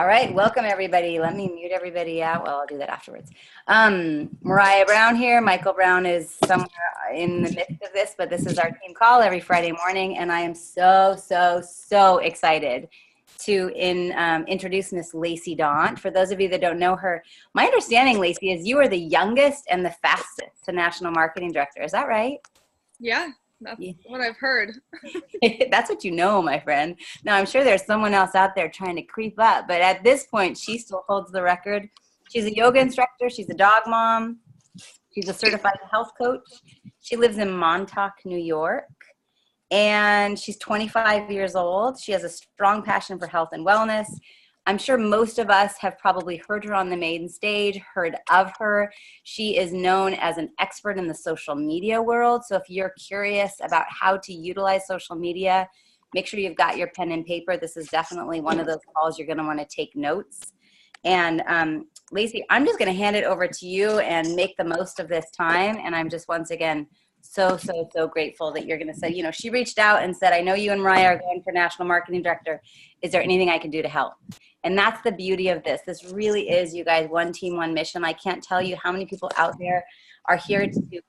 All right, welcome everybody. Let me mute everybody out. Well, I'll do that afterwards. Mariah Brown here. Michael Brown is somewhere in the midst of this, but this is our team call every Friday morning, and I am so excited to introduce Miss Lacey Daunt. For those of you that don't know her, my understanding, Lacey, is you are the youngest and the fastest to National Marketing Director. Is that right? Yeah, that's what I've heard. That's what you know, my friend. Now, I'm sure there's someone else out there trying to creep up, but at this point, she still holds the record. She's a yoga instructor. She's a dog mom. She's a certified health coach. She lives in Montauk, New York, and she's 25 years old. She has a strong passion for health and wellness. I'm sure most of us have probably heard her on the main stage, heard of her. She is known as an expert in the social media world. So if you're curious about how to utilize social media, make sure you've got your pen and paper. This is definitely one of those calls you're going to want to take notes. And Lacey, I'm just going to hand it over to you and make the most of this time. And I'm just once again so grateful that you're going to say, you know, she reached out and said, I know you and Mariah are going for National Marketing Director. Is there anything I can do to help? And that's the beauty of this. This really is, you guys, one team, one mission. I can't tell you how many people out there are here to,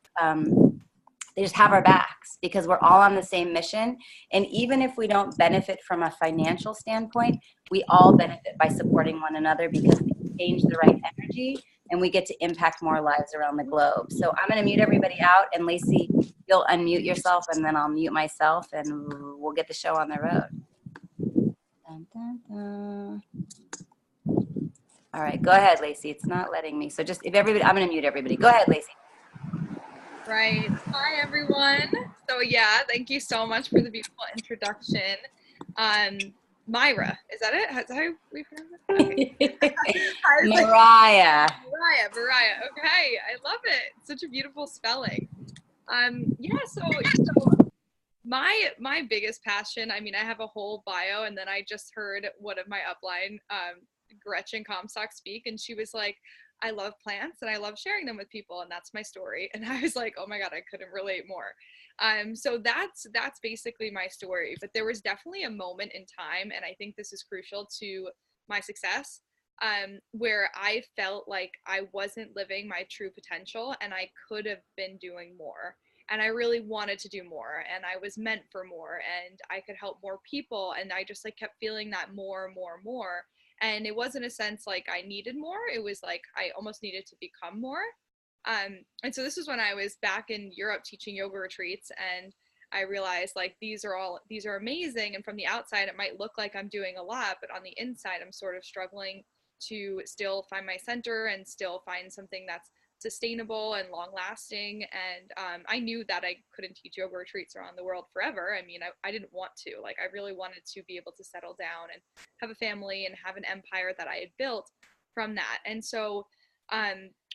they just have our backs because we're all on the same mission. And even if we don't benefit from a financial standpoint, we all benefit by supporting one another because we exchange the right energy and we get to impact more lives around the globe. So I'm going to mute everybody out, and Lacey, you'll unmute yourself, and then I'll mute myself, and we'll get the show on the road. Dun, dun, dun. All right, go ahead, Lacey. It's not letting me. So just if everybody, I'm going to mute everybody. Go ahead, Lacey. Right. Hi, everyone. So yeah, thank you so much for the beautiful introduction. Myra, is that it? Is that how we pronounce it? Okay. Mariah. Mariah. Okay, I love it. Such a beautiful spelling. Yeah. So my biggest passion. I mean, I have a whole bio, and then I just heard one of my upline, Gretchen Comstock, speak, and she was like, I love plants and I love sharing them with people, and that's my story. And I was like, oh my God, I couldn't relate more. So that's basically my story. But there was definitely a moment in time, and I think this is crucial to my success, where I felt like I wasn't living my true potential and I could have been doing more. And I really wanted to do more, and I was meant for more, and I could help more people. And I just like kept feeling that more. And it wasn't a sense like I needed more. It was like I almost needed to become more. And so this was when I was back in Europe teaching yoga retreats, and I realized like these are amazing. And from the outside, it might look like I'm doing a lot, but on the inside, I'm sort of struggling to still find my center and still find something that's sustainable and long lasting. And I knew that I couldn't teach yoga retreats around the world forever. I mean, I didn't want to. Like, I really wanted to be able to settle down and have a family and have an empire that I had built from that. And so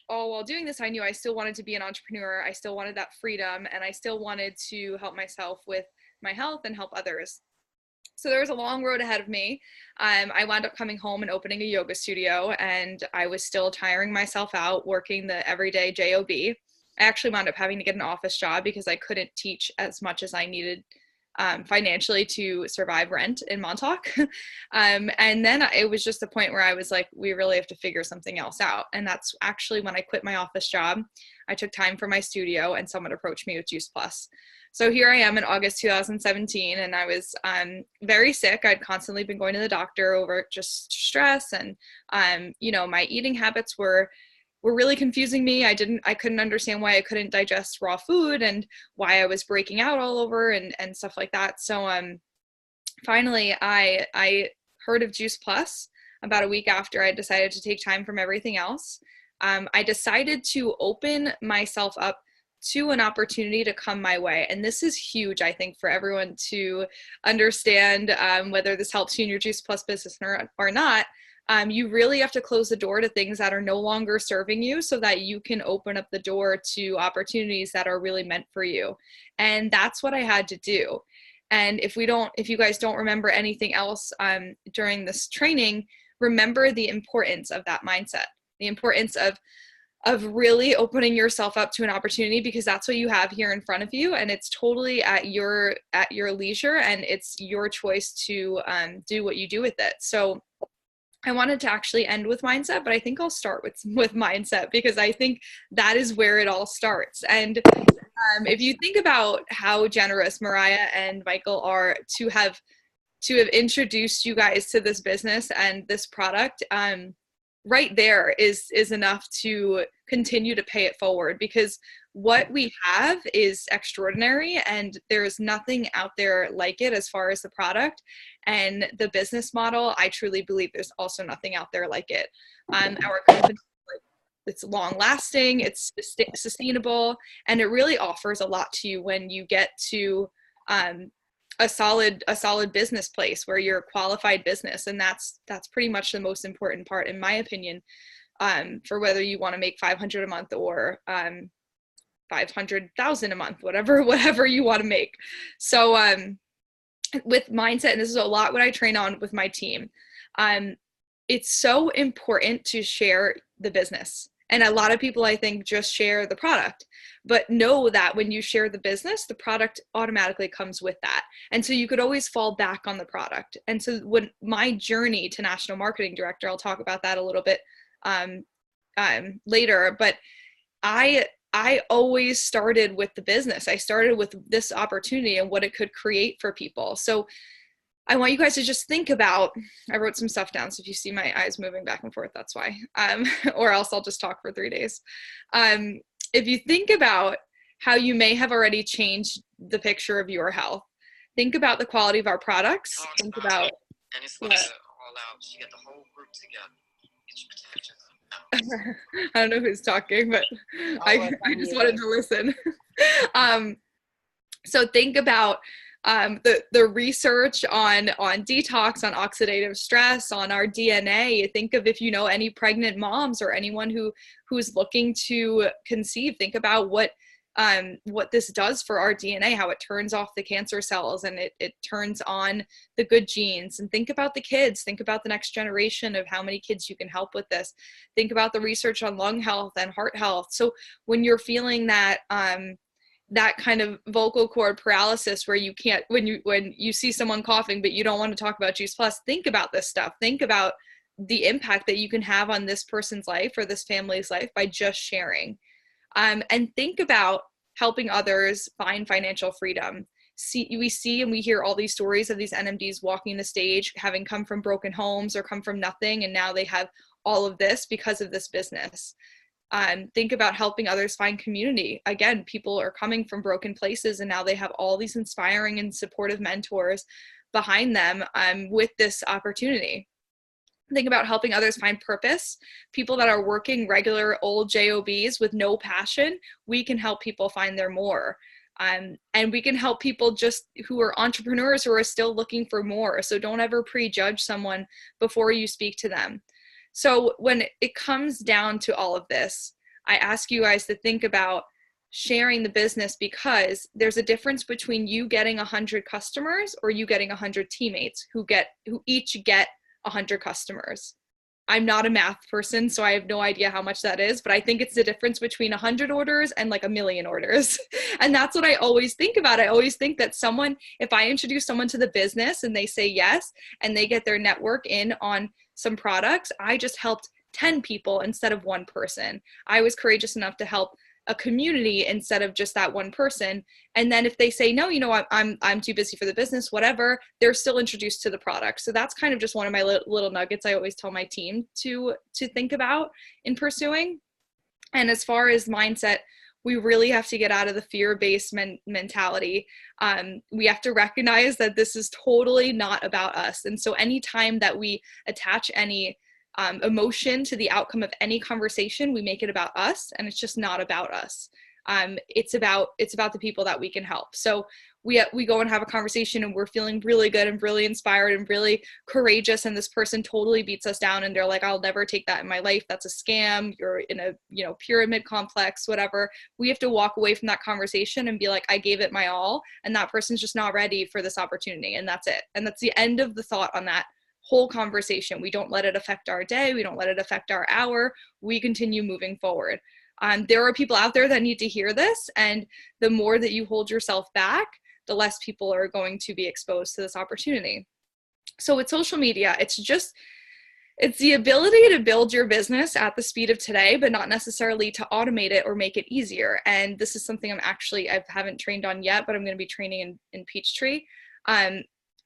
all while doing this, I knew I still wanted to be an entrepreneur. I still wanted that freedom, and I still wanted to help myself with my health and help others. So there was a long road ahead of me. I wound up coming home and opening a yoga studio, and I was still tiring myself out working the everyday job. I actually wound up having to get an office job because I couldn't teach as much as I needed financially to survive rent in Montauk. And then it was just the point where I was like, we really have to figure something else out. And that's actually when I quit my office job. I took time for my studio, and someone approached me with Juice Plus. So here I am in August 2017, and I was very sick. I'd constantly been going to the doctor over just stress, and my eating habits were really confusing me. I couldn't understand why I couldn't digest raw food and why I was breaking out all over and stuff like that. So finally I heard of Juice Plus about a week after I decided to take time from everything else. I decided to open myself up to an opportunity to come my way. And this is huge, I think, for everyone to understand, whether this helps you in your Juice Plus business or not. You really have to close the door to things that are no longer serving you so that you can open up the door to opportunities that are really meant for you. And that's what I had to do. And if you guys don't remember anything else during this training, remember the importance of that mindset, the importance of really opening yourself up to an opportunity, because that's what you have here in front of you, and it's totally at your leisure, and it's your choice to do what you do with it. So I wanted to actually end with mindset, but I think I'll start with mindset, because I think that is where it all starts. And if you think about how generous Mariah and Michael are to have introduced you guys to this business and this product, right there is enough to continue to pay it forward, because what we have is extraordinary and there's nothing out there like it as far as the product and the business model. I truly believe there's also nothing out there like it. Our company, it's long lasting, it's sustainable, and it really offers a lot to you when you get to a solid business place where you're a qualified business. And that's pretty much the most important part, in my opinion, for whether you want to make 500 a month or 500,000 a month, whatever you want to make. So with mindset, and this is a lot what I train on with my team, it's so important to share the business. And a lot of people, I think, just share the product, but know that when you share the business, the product automatically comes with that. And so you could always fall back on the product. And so when my journey to national marketing director, I'll talk about that a little bit later, but I always started with the business. I started with this opportunity and what it could create for people. So I want you guys to just think about, I wrote some stuff down, so if you see my eyes moving back and forth, that's why, or else I'll just talk for 3 days. If you think about how you may have already changed the picture of your health, think about the quality of our products, think about, and it's like all out. You get the whole group together. Get your protection. I don't know who's talking, but I just wanted to listen. So think about the research on detox, on oxidative stress, on our DNA. Think of, if you know any pregnant moms or anyone who's looking to conceive, think about what this does for our DNA, how it turns off the cancer cells and it turns on the good genes. And think about the kids, think about the next generation of how many kids you can help with this. Think about the research on lung health and heart health. So when you're feeling that that kind of vocal cord paralysis where you can't, when you see someone coughing but you don't want to talk about Juice Plus, think about this stuff. Think about the impact that you can have on this person's life or this family's life by just sharing. And think about helping others find financial freedom. We see and we hear all these stories of these NMDs walking the stage, having come from broken homes or come from nothing, and now they have all of this because of this business. Think about helping others find community. Again, people are coming from broken places and now they have all these inspiring and supportive mentors behind them with this opportunity. Think about helping others find purpose. People that are working regular old jobs with no passion, we can help people find their more. And we can help people just who are entrepreneurs who are still looking for more. So don't ever prejudge someone before you speak to them. So when it comes down to all of this, I ask you guys to think about sharing the business, because there's a difference between you getting 100 customers or you getting 100 teammates who each get 100 customers. I'm not a math person, so I have no idea how much that is, but I think it's the difference between 100 orders and like 1 million orders. And that's what I always think about. I always think that if I introduce someone to the business and they say yes, and they get their network in on some products, I just helped 10 people instead of one person. I was courageous enough to help a community instead of just that one person. And then if they say, no, you know, I'm too busy for the business, whatever, they're still introduced to the product. So that's kind of just one of my little nuggets I always tell my team to think about in pursuing. And as far as mindset, we really have to get out of the fear-based mentality. We have to recognize that this is totally not about us. And so anytime that we attach any emotion to the outcome of any conversation, we make it about us, and it's just not about us. It's about the people that we can help. So we go and have a conversation and we're feeling really good and really inspired and really courageous, and this person totally beats us down and they're like, I'll never take that in my life. That's a scam. You're in a, pyramid complex, whatever. We have to walk away from that conversation and be like, I gave it my all, and that person's just not ready for this opportunity. And that's it. And that's the end of the thought on that whole conversation. We don't let it affect our day. We don't let it affect our hour. We continue moving forward. There are people out there that need to hear this. And the more that you hold yourself back, the less people are going to be exposed to this opportunity. So with social media, it's just It's the ability to build your business at the speed of today, but not necessarily to automate it or make it easier. And this is something I haven't trained on yet, but I'm going to be training in Peachtree.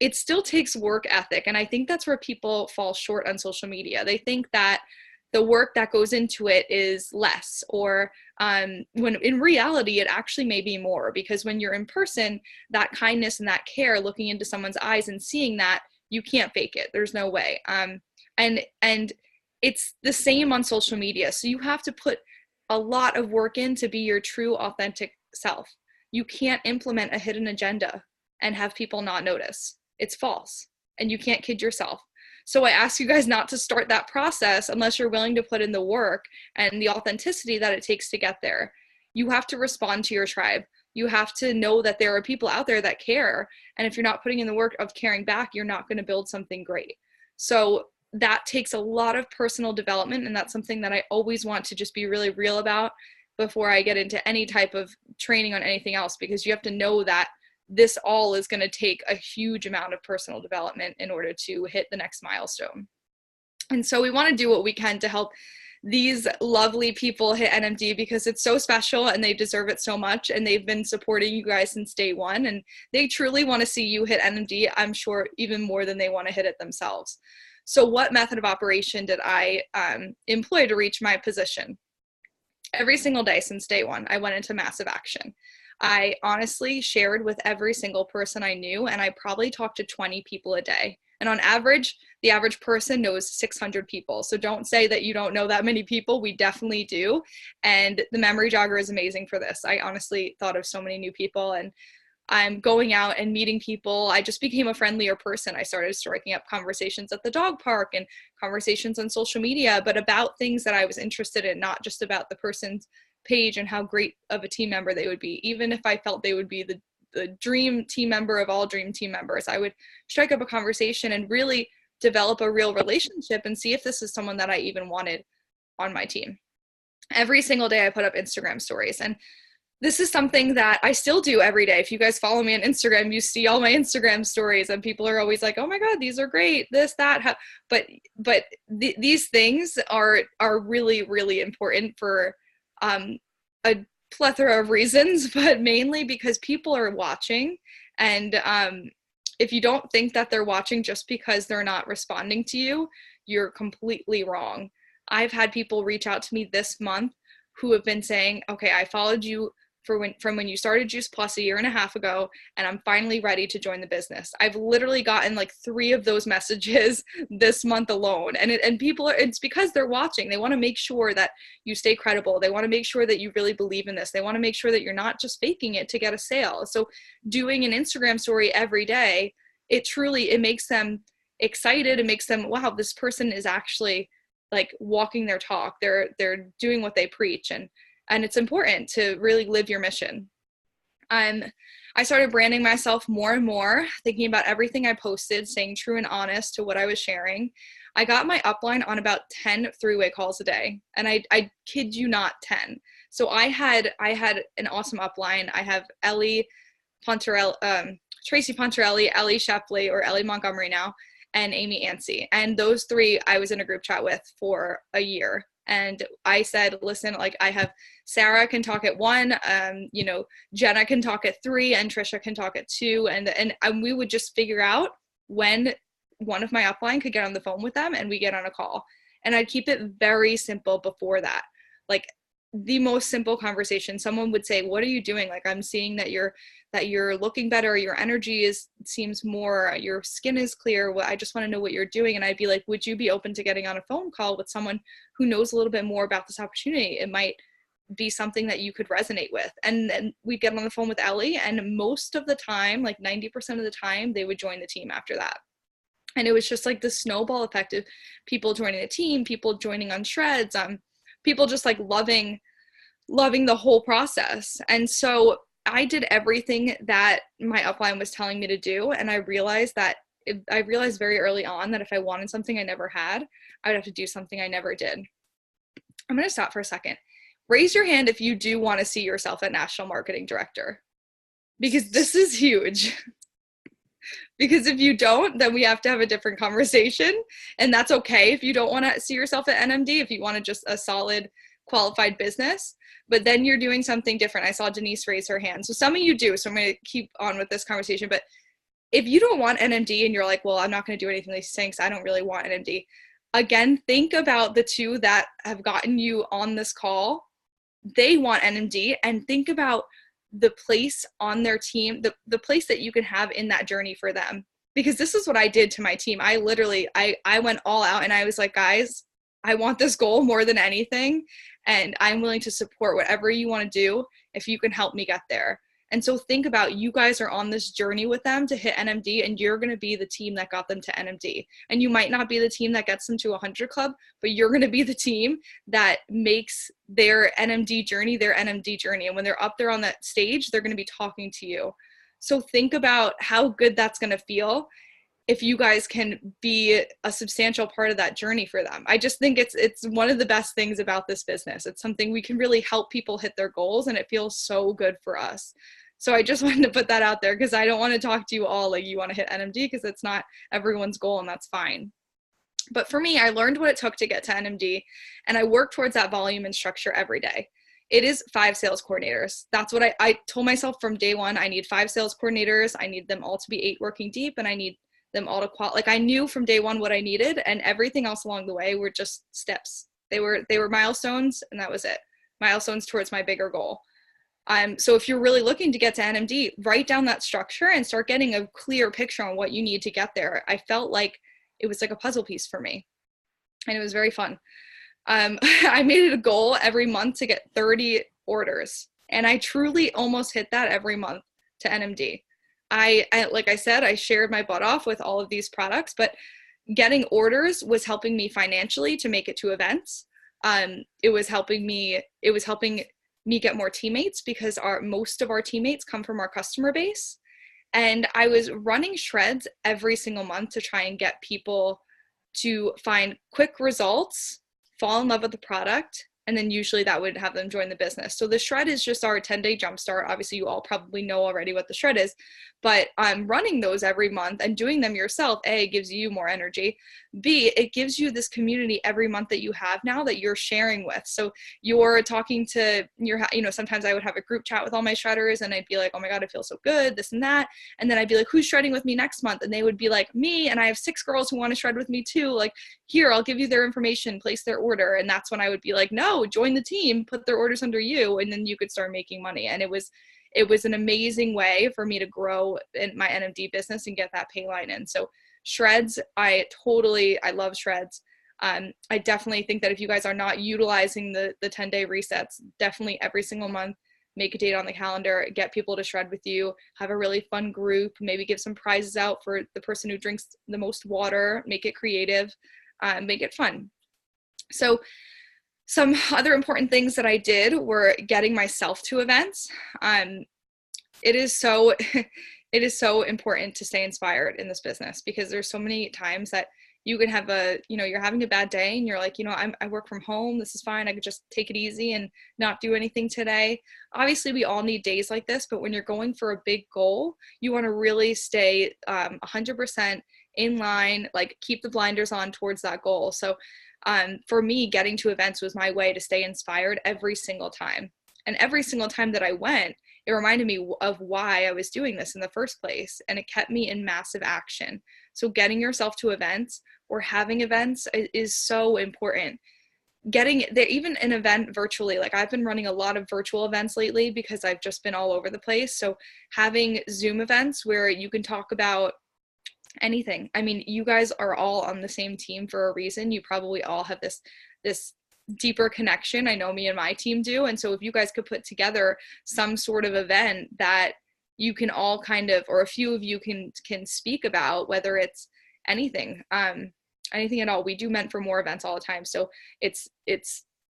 It still takes work ethic. And I think that's where people fall short on social media. They think that the work that goes into it is less, or when in reality, it actually may be more, because when you're in person, that kindness and that care, looking into someone's eyes and seeing that, you can't fake it. There's no way. And it's the same on social media. So you have to put a lot of work in to be your true, authentic self. You can't implement a hidden agenda and have people not notice. It's false, and you can't kid yourself. So I ask you guys not to start that process unless you're willing to put in the work and the authenticity that it takes to get there. You have to respond to your tribe. You have to know that there are people out there that care. And if you're not putting in the work of caring back, you're not going to build something great. So that takes a lot of personal development. And that's something that I always want to just be really real about before I get into any type of training on anything else, because you have to know that this all is going to take a huge amount of personal development in order to hit the next milestone. And so we want to do what we can to help these lovely people hit NMD, because it's so special and they deserve it so much. And they've been supporting you guys since day one, and they truly want to see you hit NMD, I'm sure, even more than they want to hit it themselves. So what method of operation did I employ to reach my position? Every single day since day one, I went into massive action. I honestly shared with every single person I knew, and I probably talked to 20 people a day. And on average, the average person knows 600 people. So don't say that you don't know that many people. We definitely do. And the memory jogger is amazing for this. I honestly thought of so many new people, and I'm going out and meeting people. I just became a friendlier person. I started striking up conversations at the dog park and conversations on social media, but about things that I was interested in, not just about the person's page and how great of a team member they would be. Even if I felt they would be the dream team member of all dream team members, I would strike up a conversation and really develop a real relationship and see if this is someone that I even wanted on my team. Every single day I put up Instagram stories, and this is something that I still do every day. If you guys follow me on Instagram, you see all my Instagram stories, and people are always like, oh my God, these are great, this, that. But these things are really, really important for a plethora of reasons, but mainly because people are watching. And if you don't think that they're watching just because they're not responding to you, you're completely wrong. I've had people reach out to me this month who have been saying, okay, I followed you from when you started Juice Plus a year and a half ago, and I'm finally ready to join the business. I've literally gotten like 3 of those messages this month alone. And people are, it's because they're watching. They want to make sure that you stay credible. They want to make sure that you really believe in this. They want to make sure that you're not just faking it to get a sale. So doing an Instagram story every day, it makes them excited. It makes them, wow, this person is actually like walking their talk. They're doing what they preach. And it's important to really live your mission. I started branding myself more and more, thinking about everything I posted, staying true and honest to what I was sharing. I got my upline on about 10 three-way calls a day. And I kid you not, 10. So I had an awesome upline. I have Ellie Pontarelli, Tracy Pontarelli, Ellie Shepley, or Ellie Montgomery now, and Amy Anstey. And those 3 I was in a group chat with for a year. And I said, listen, like I have Sarah can talk at 1, Jenna can talk at 3, and Trisha can talk at 2. And we would just figure out when one of my upline could get on the phone with them, and we get on a call. And I'd keep it very simple before that. Like the most simple conversation. Someone would say, what are you doing? Like, I'm seeing that you're looking better. Your energy seems more, your skin is clear. I just want to know what you're doing. And I'd be like, would you be open to getting on a phone call with someone who knows a little bit more about this opportunity? It might be something that you could resonate with. And then we'd get on the phone with Ellie, and most of the time, like 90% of the time, they would join the team after that. And it was just like the snowball effect of people joining the team, people joining on shreds, people just like loving the whole process. And so I did everything that my upline was telling me to do. And I realized very early on that if I wanted something I never had, I would have to do something I never did. I'm going to stop for a second. Raise your hand if you do want to see yourself as National Marketing Director, because this is huge. Because if you don't, then we have to have a different conversation. And that's okay if you don't want to see yourself at NMD, if you want to just a solid, qualified business. But then you're doing something different. I saw Denise raise her hand. So some of you do. So I'm going to keep on with this conversation. But if you don't want NMD and you're like, well, I'm not going to do anything Lacey's saying because I don't really want NMD. Again, think about the two that have gotten you on this call. They want NMD, and think about the place on their team, the place that you can have in that journey for them. Because this is what I did to my team. I literally, I went all out and I was like, guys, I want this goal more than anything. And I'm willing to support whatever you want to do if you can help me get there. And so think about, you guys are on this journey with them to hit NMD, and you're going to be the team that got them to NMD. And you might not be the team that gets them to 100 Club, but you're going to be the team that makes their NMD journey their NMD journey. And when they're up there on that stage, they're going to be talking to you. So think about how good that's going to feel if you guys can be a substantial part of that journey for them. I just think it's one of the best things about this business. It's something we can really help people hit their goals, and it feels so good for us. So I just wanted to put that out there, because I don't want to talk to you all like you want to hit NMD, because it's not everyone's goal, and that's fine. But for me, I learned what it took to get to NMD, and I work towards that volume and structure every day. It is 5 sales coordinators. That's what I told myself from day one. I need 5 sales coordinators. I need them all to be 8 working deep, and I need them all to like, I knew from day one what I needed, and everything else along the way were just steps. They were milestones, and that was it. Milestones towards my bigger goal. So if you're really looking to get to NMD, write down that structure and start getting a clear picture on what you need to get there. I felt like it was like a puzzle piece for me, and it was very fun. I made it a goal every month to get 30 orders, and I truly almost hit that every month to NMD. I like I said, I shared my butt off with all of these products, but getting orders was helping me financially to make it to events. It was helping me get more teammates, because most of our teammates come from our customer base. And I was running shreds every single month to try and get people to find quick results, fall in love with the product, and then usually that would have them join the business. So the shred is just our 10-day jumpstart. Obviously, you all probably know already what the shred is, but running those every month and doing them yourself, A, gives you more energy. B, it gives you this community every month that you have now that you're sharing with. So you're talking to sometimes I would have a group chat with all my shredders, and I'd be like, oh my God, I feel so good, this and that. And then I'd be like, who's shredding with me next month? And they would be like, me, and I have 6 girls who want to shred with me too. Like, here, I'll give you their information, place their order. And that's when I would be like, no, join the team, put their orders under you, and then you could start making money. And it was an amazing way for me to grow in my NMD business and get that pay line in. So shreds, I love shreds. I definitely think that if you guys are not utilizing the 10-day resets, definitely every single month, make a date on the calendar, get people to shred with you, have a really fun group, maybe give some prizes out for the person who drinks the most water, make it creative, make it fun. So some other important things that I did were getting myself to events. It is so important to stay inspired in this business, because there's so many times that you can have you're having a bad day and you're like, I work from home. This is fine. I could just take it easy and not do anything today. Obviously, we all need days like this, but when you're going for a big goal, you want to really stay 100% in line, like keep the blinders on towards that goal. So for me, getting to events was my way to stay inspired every single time. And every single time that I went, it reminded me of why I was doing this in the first place. And it kept me in massive action. So getting yourself to events or having events is so important. Getting there, even an event virtually, like I've been running a lot of virtual events lately because I've just been all over the place. So having Zoom events where you can talk about anything. I mean, you guys are all on the same team for a reason. You probably all have this deeper connection. I know me and my team do. And so if you guys could put together some sort of event that you can all kind of, or a few of you can speak about, whether it's anything at all. We do Meant for More events all the time. So it's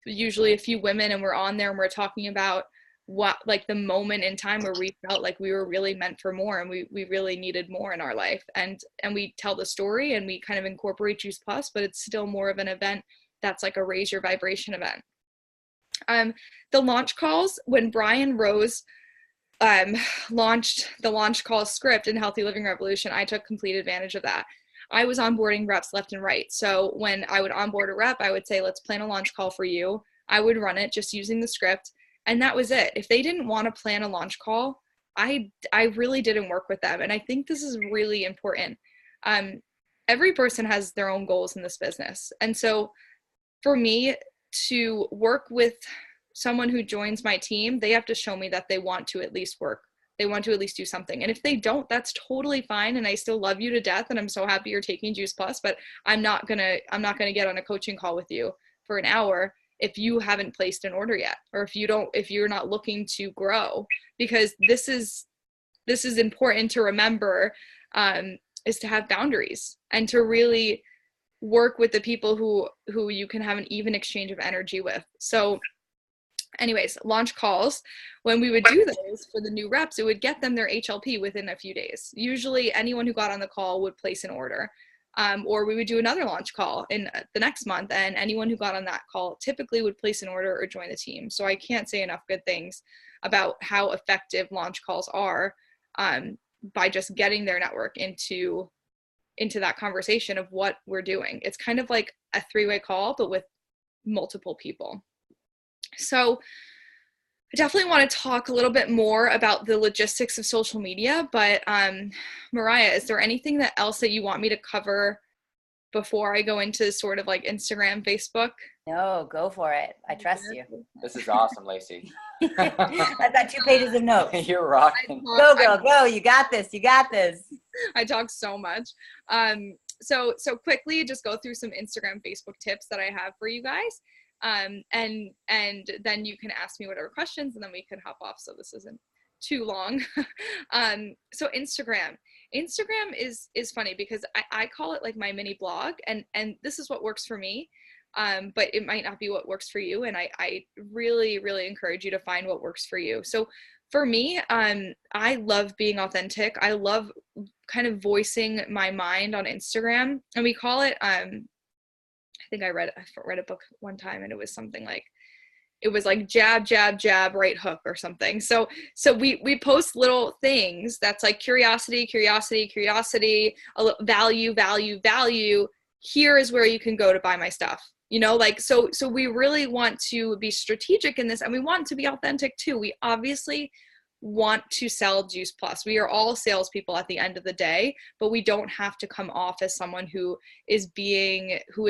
usually a few women, and we're on there and we're talking about what, like, the moment in time where we felt like we were really meant for more, and we really needed more in our life, and we tell the story and we kind of incorporate Juice Plus, but it's still more of an event that's like a raise your vibration event. The launch calls, when Brian Rose launched the launch call script in Healthy Living Revolution, I took complete advantage of that. I was onboarding reps left and right. So when I would onboard a rep, I would say, let's plan a launch call for you. I would run it just using the script. And that was it. If they didn't want to plan a launch call, I really didn't work with them. And I think this is really important. Every person has their own goals in this business. And so for me to work with someone who joins my team, they have to show me that they want to at least work. They want to at least do something. And if they don't, that's totally fine. And I still love you to death. And I'm so happy you're taking Juice Plus, but I'm not gonna get on a coaching call with you for an hour if you haven't placed an order yet, or if you're not looking to grow, because this is important to remember, is to have boundaries and to really work with the people who you can have an even exchange of energy with. So anyways, launch calls, when we would do those for the new reps, it would get them their HLP within a few days. Usually anyone who got on the call would place an order. Or we would do another launch call in the next month, and anyone who got on that call typically would place an order or join the team. So I can't say enough good things about how effective launch calls are, by just getting their network into that conversation of what we're doing. It's kind of like a three-way call, but with multiple people. So I definitely want to talk a little bit more about the logistics of social media, but Mariah, is there anything else that you want me to cover before I go into sort of like Instagram, Facebook? No, go for it. I trust you. This is awesome, Lacey. I've got 2 pages of notes. You're rocking. Go, girl, go. You got this. You got this. I talk so much. So quickly, just go through some Instagram, Facebook tips that I have for you guys. And then you can ask me whatever questions, and then we can hop off so this isn't too long. So Instagram is funny because I call it like my mini blog, and this is what works for me. But it might not be what works for you. And I really, really encourage you to find what works for you. So for me, I love being authentic. I love kind of voicing my mind on Instagram, and we call it, I think I read a book one time, and it was something like, it was like jab, jab, jab, right hook or something. So we post little things that's like curiosity, curiosity, curiosity, value, value, value. Here is where you can go to buy my stuff. You know, like, so we really want to be strategic in this, and we want to be authentic too. We obviously want to sell Juice Plus. We are all salespeople at the end of the day, but we don't have to come off as someone who is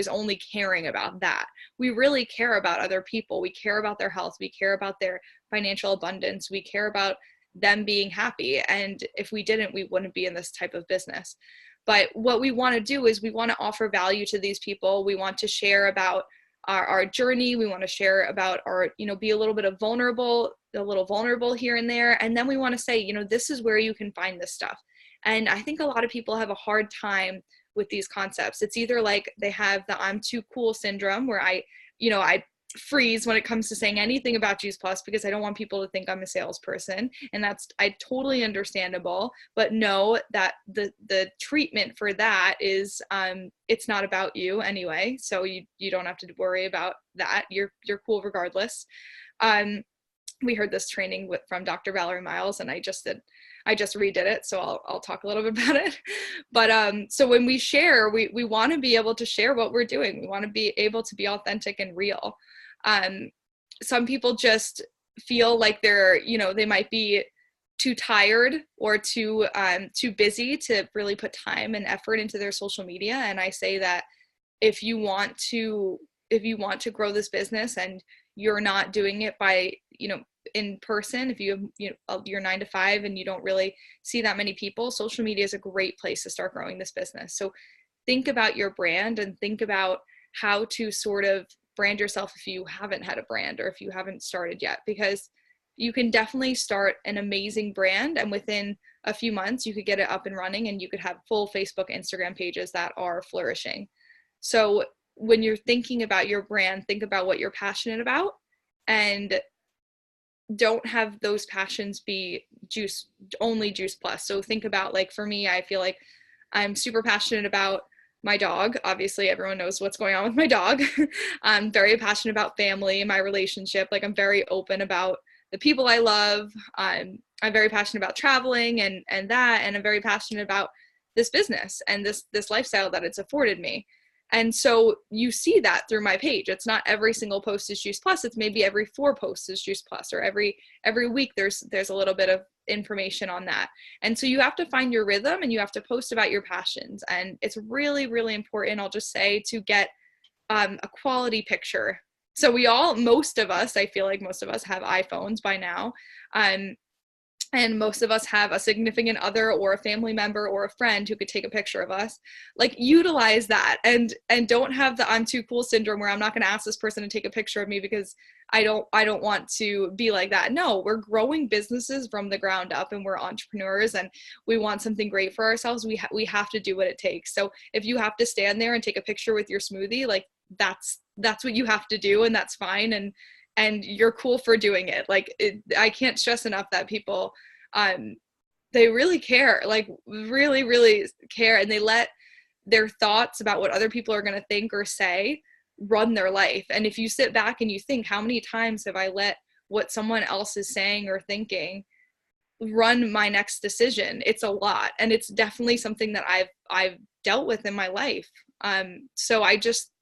only caring about that. We really care about other people. We care about their health. We care about their financial abundance. We care about them being happy. And if we didn't, we wouldn't be in this type of business. But what we want to do is we want to offer value to these people. We want to share about our journey. We want to share about our, be a little vulnerable here and there. And then we want to say, this is where you can find this stuff. And I think a lot of people have a hard time with these concepts. It's either like they have the I'm too cool syndrome, where I freeze when it comes to saying anything about Juice Plus because I don't want people to think I'm a salesperson. And that's totally understandable, but know that the treatment for that is, it's not about you anyway. So you don't have to worry about that. You're cool regardless. We heard this training from Dr. Valerie Miles, and I just redid it. So I'll talk a little bit about it. But, so when we share, we want to be able to share what we're doing. We want to be able to be authentic and real. Some people just feel like they might be too tired or too busy to really put time and effort into their social media. And I say that if you want to grow this business and you're not doing it by, in person, if you have, you're 9 to 5 and you don't really see that many people, social media is a great place to start growing this business. So think about your brand and think about how to sort of brand yourself if you haven't had a brand or if you haven't started yet, because you can definitely start an amazing brand, and within a few months you could get it up and running and you could have full Facebook, Instagram pages that are flourishing. So when you're thinking about your brand, think about what you're passionate about, and don't have those passions be only Juice Plus. So think about, like, for me, I feel like I'm super passionate about my dog. Obviously, everyone knows what's going on with my dog. I'm very passionate about family, my relationship. Like, I'm very open about the people I love. I'm very passionate about traveling and I'm very passionate about this business and this lifestyle that it's afforded me. And so you see that through my page. It's not every single post is Juice Plus. It's maybe every 4 posts is Juice Plus, or every week there's a little bit of information on that. And so you have to find your rhythm and you have to post about your passions. And it's really, really important, I'll just say, to get a quality picture. So most of us, I feel like most of us have iPhones by now. And most of us have a significant other or a family member or a friend who could take a picture of us. Like, utilize that and don't have the I'm too cool syndrome where I'm not going to ask this person to take a picture of me because I don't want to be like that. No, we're growing businesses from the ground up and we're entrepreneurs and we want something great for ourselves. We have to do what it takes. So if you have to stand there and take a picture with your smoothie, like that's what you have to do, and that's fine. And you're cool for doing it. Like, I can't stress enough that people, they really care, like really, really care. And they let their thoughts about what other people are going to think or say run their life. And if you sit back and you think, how many times have I let what someone else is saying or thinking run my next decision? It's a lot. And it's definitely something that I've dealt with in my life. So I just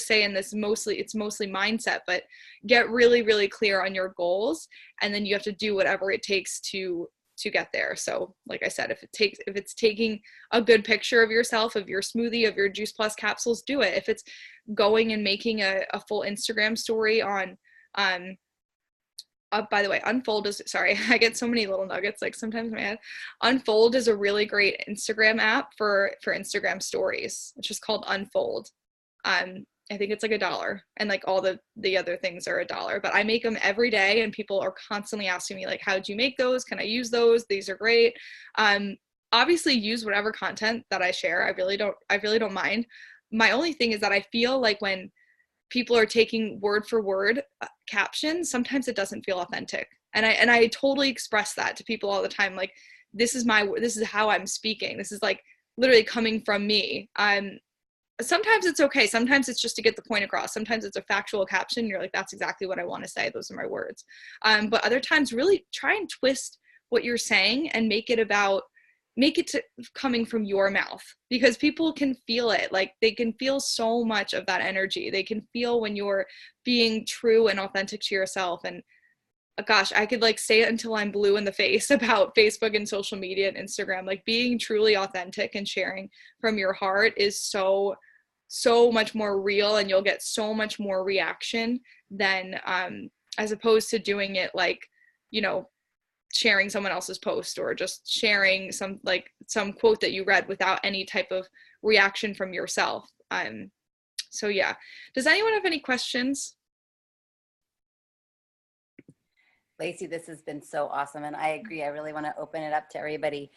say in this, it's mostly mindset, but get really, really clear on your goals. And then you have to do whatever it takes to get there. So like I said, if it's taking a good picture of yourself, of your smoothie, of your Juice Plus capsules, do it. If it's going and making a full Instagram story on, by the way, Unfold is, sorry, I get so many little nuggets, like sometimes in my head. Unfold is a really great Instagram app for Instagram stories. It's just called Unfold. I think it's like $1, and like all the other things are $1, but I make them every day and people are constantly asking me like, how'd you make those? Can I use those? These are great. Obviously use whatever content that I share. I really don't mind. My only thing is that I feel like when people are taking word for word captions, sometimes it doesn't feel authentic. And I totally express that to people all the time. Like, this is how I'm speaking. This is like literally coming from me. Sometimes it's okay. Sometimes it's just to get the point across. Sometimes it's a factual caption. You're like, that's exactly what I want to say. Those are my words. But other times really try and twist what you're saying and make it to coming from your mouth, because people can feel it. Like, they can feel so much of that energy. They can feel when you're being true and authentic to yourself. And gosh, I could like say it until I'm blue in the face about Facebook and social media and Instagram. Like, being truly authentic and sharing from your heart is so much more real, and you'll get so much more reaction than as opposed to doing it like, sharing someone else's post or just sharing some quote that you read without any type of reaction from yourself. So yeah. Does anyone have any questions? Lacey, this has been so awesome. And I agree. I really want to open it up to everybody.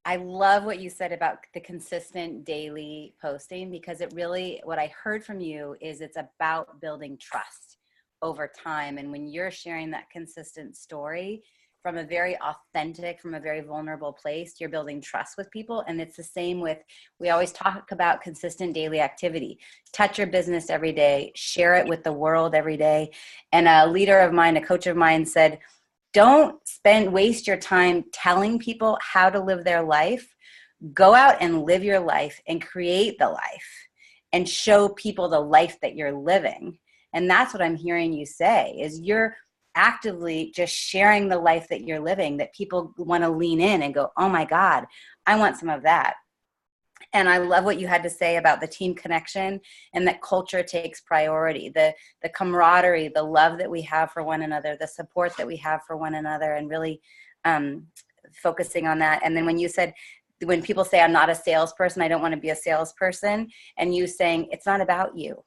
I love what you said about the consistent daily posting, because it really, what I heard from you is it's about building trust over time. And when you're sharing that consistent story from a very authentic, from a very vulnerable place, you're building trust with people. And it's the same with, we always talk about consistent daily activity. Touch your business every day, share it with the world every day. And a leader of mine, a coach of mine said, don't waste your time telling people how to live their life. Go out and live your life and create the life and show people the life that you're living. And that's what I'm hearing you say, is you're actively just sharing the life that you're living, that people want to lean in and go, oh my God, I want some of that. And I love what you had to say about the team connection and that culture takes priority, the camaraderie, the love that we have for one another, the support that we have for one another, and really focusing on that. And then when you said, when people say, I'm not a salesperson, I don't want to be a salesperson, and you saying, it's not about you.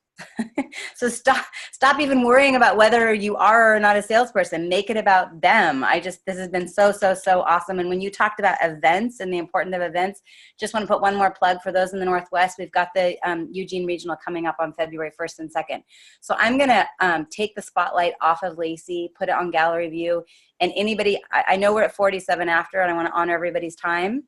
So stop even worrying about whether you are or not a salesperson. Make it about them. This has been so awesome. And when you talked about events and the importance of events, just want to put one more plug for those in the Northwest. We've got the Eugene Regional coming up on February 1st and 2nd. So I'm going to take the spotlight off of Lacey, put it on gallery view, and anybody, I know we're at 47 after, and I want to honor everybody's time.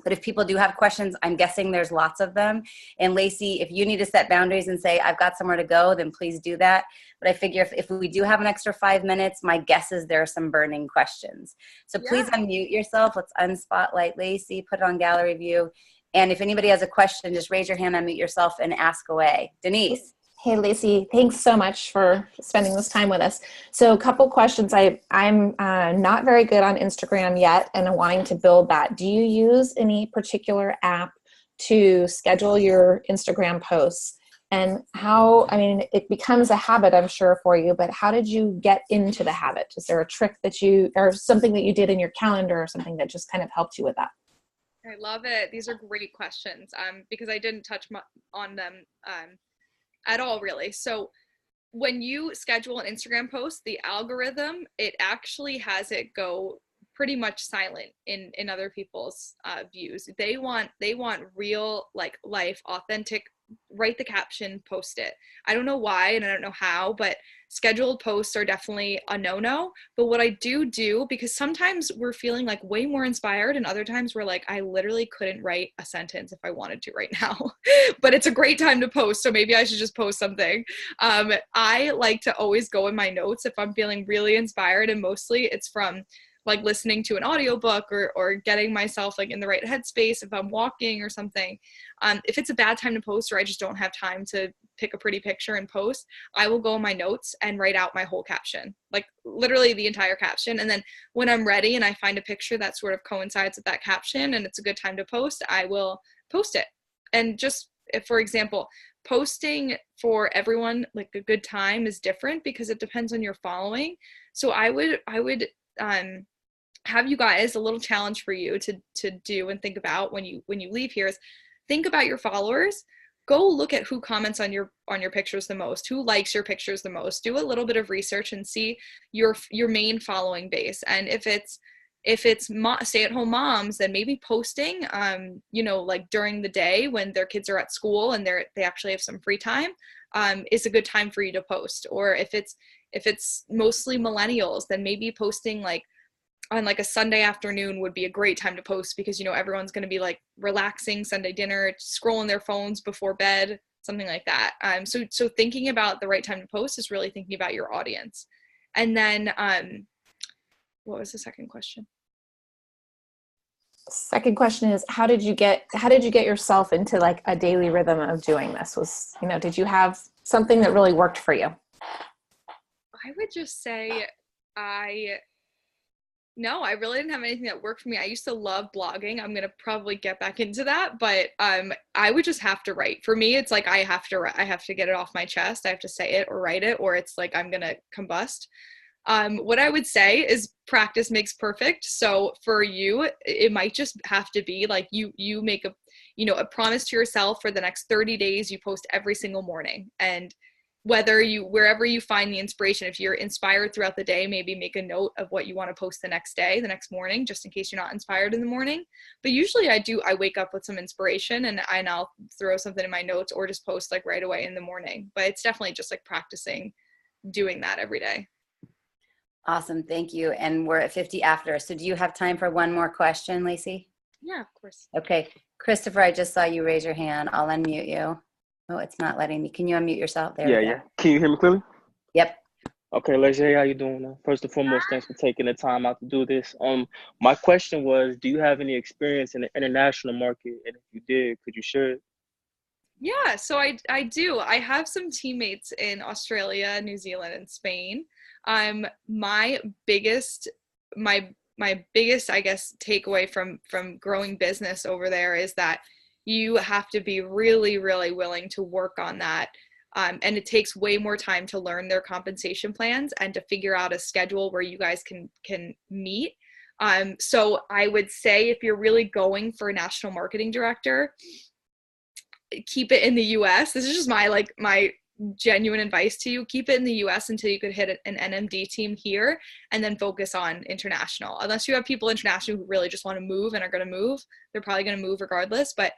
But if people do have questions, I'm guessing there's lots of them. And Lacey, if you need to set boundaries and say, I've got somewhere to go, then please do that. But I figure if we do have an extra 5 minutes, my guess is there are some burning questions. So please unmute yourself. Let's unspotlight Lacey, put it on gallery view. And if anybody has a question, just raise your hand, unmute yourself, and ask away. Denise. Hey, Lacey, thanks so much for spending this time with us. So a couple questions. I'm not very good on Instagram yet and I'm wanting to build that. Do you use any particular app to schedule your Instagram posts? And how, I mean, it becomes a habit, I'm sure, for you, but how did you get into the habit? Is there a trick that or something that you did in your calendar or something that just kind of helped you with that? I love it. These are great questions because I didn't touch on them at all, really. So when you schedule an Instagram post, the algorithm, it actually has it go pretty much silent in other people's views. They want real, like, life, authentic, write the caption, post it. I don't know why and I don't know how, but scheduled posts are definitely a no-no. But what I do, because sometimes we're feeling like way more inspired and other times we're like, I literally couldn't write a sentence if I wanted to right now, but it's a great time to post. So maybe I should just post something. I like to always go in my notes if I'm feeling really inspired, and mostly it's from like listening to an audiobook or getting myself like in the right headspace if I'm walking or something. If it's a bad time to post or I just don't have time to pick a pretty picture and post, I will go in my notes and write out my whole caption, like literally the entire caption. And then when I'm ready and I find a picture that sort of coincides with that caption and it's a good time to post, I will post it. And just if, for example, posting for everyone, like a good time is different because it depends on your following. So I would have you guys, a little challenge for you to do and think about when you leave here is think about your followers. Go look at who comments on your pictures the most, who likes your pictures the most. Do a little bit of research and see your main following base. And if it's stay-at-home moms, then maybe posting like during the day when their kids are at school and they actually have some free time is a good time for you to post. Or if it's mostly millennials, then maybe posting like on like a Sunday afternoon would be a great time to post because, everyone's going to be like relaxing Sunday dinner, scrolling their phones before bed, something like that. So thinking about the right time to post is really thinking about your audience. And then, what was the second question? Second question is, how did you get yourself into like a daily rhythm of doing this? Did you have something that really worked for you? I would just say no, I really didn't have anything that worked for me. I used to love blogging. I'm going to probably get back into that, but I would just have to write. For me, it's like I have to get it off my chest. I have to say it or write it, or it's like I'm going to combust. What I would say is practice makes perfect. So for you, it might just have to be like you make a promise to yourself for the next 30 days, you post every single morning. And wherever you find the inspiration, if you're inspired throughout the day, maybe make a note of what you want to post the next morning, just in case you're not inspired in the morning. But usually I wake up with some inspiration and I'll throw something in my notes or just post like right away in the morning. But it's definitely just like practicing doing that every day. Awesome. Thank you. And we're at 50 after. So do you have time for one more question, Lacey? Yeah, of course. Okay. Christopher, I just saw you raise your hand. I'll unmute you. Oh, it's not letting me. Can you unmute yourself? There we go. Yeah. Can you hear me clearly? Yep. Okay, Lacey, how you doing? First and foremost, thanks for taking the time out to do this. My question was, do you have any experience in the international market? And if you did, could you share it? Yeah, so I do. I have some teammates in Australia, New Zealand, and Spain. My biggest, I guess, takeaway from growing business over there is that you have to be really, really willing to work on that. And it takes way more time to learn their compensation plans and to figure out a schedule where you guys can meet. So I would say if you're really going for a national marketing director, keep it in the US. This is just my genuine advice to you. Keep it in the US until you could hit an NMD team here and then focus on international. Unless you have people international who really just want to move and are going to move, they're probably going to move regardless. But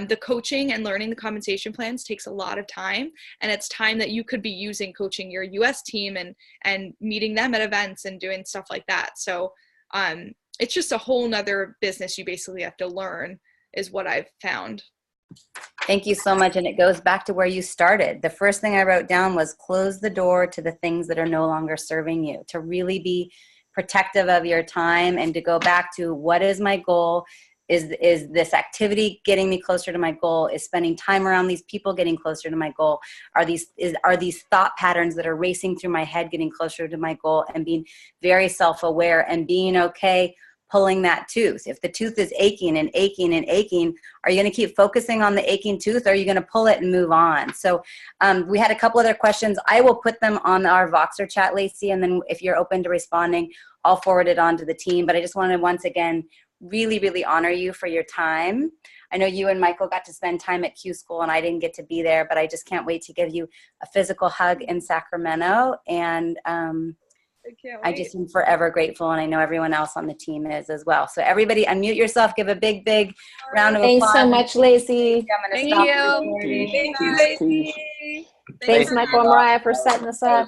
the coaching and learning the compensation plans takes a lot of time, and it's time that you could be using coaching your US team and meeting them at events and doing stuff like that. So it's just a whole nother business you basically have to learn, is what I've found. Thank you so much. And it goes back to where you started. The first thing I wrote down was close the door to the things that are no longer serving you, to really be protective of your time and to go back to what is my goal. Is this activity getting me closer to my goal? Is spending time around these people getting closer to my goal? Are these thought patterns that are racing through my head getting closer to my goal? And being very self-aware and being okay pulling that tooth. If the tooth is aching and aching and aching, are you going to keep focusing on the aching tooth, or are you going to pull it and move on? So we had a couple other questions. I will put them on our Voxer chat, Lacey, and then if you're open to responding, I'll forward it on to the team. But I just want to once again really, really honor you for your time. I know you and Michael got to spend time at Q School and I didn't get to be there, but I just can't wait to give you a physical hug in Sacramento. And I just am forever grateful, and I know everyone else on the team is as well. So everybody unmute yourself, give a big, big round of applause. Thanks so much, Lacey. Thank you. Thank you, Lacey. Thanks, Michael and Mariah, for setting this up.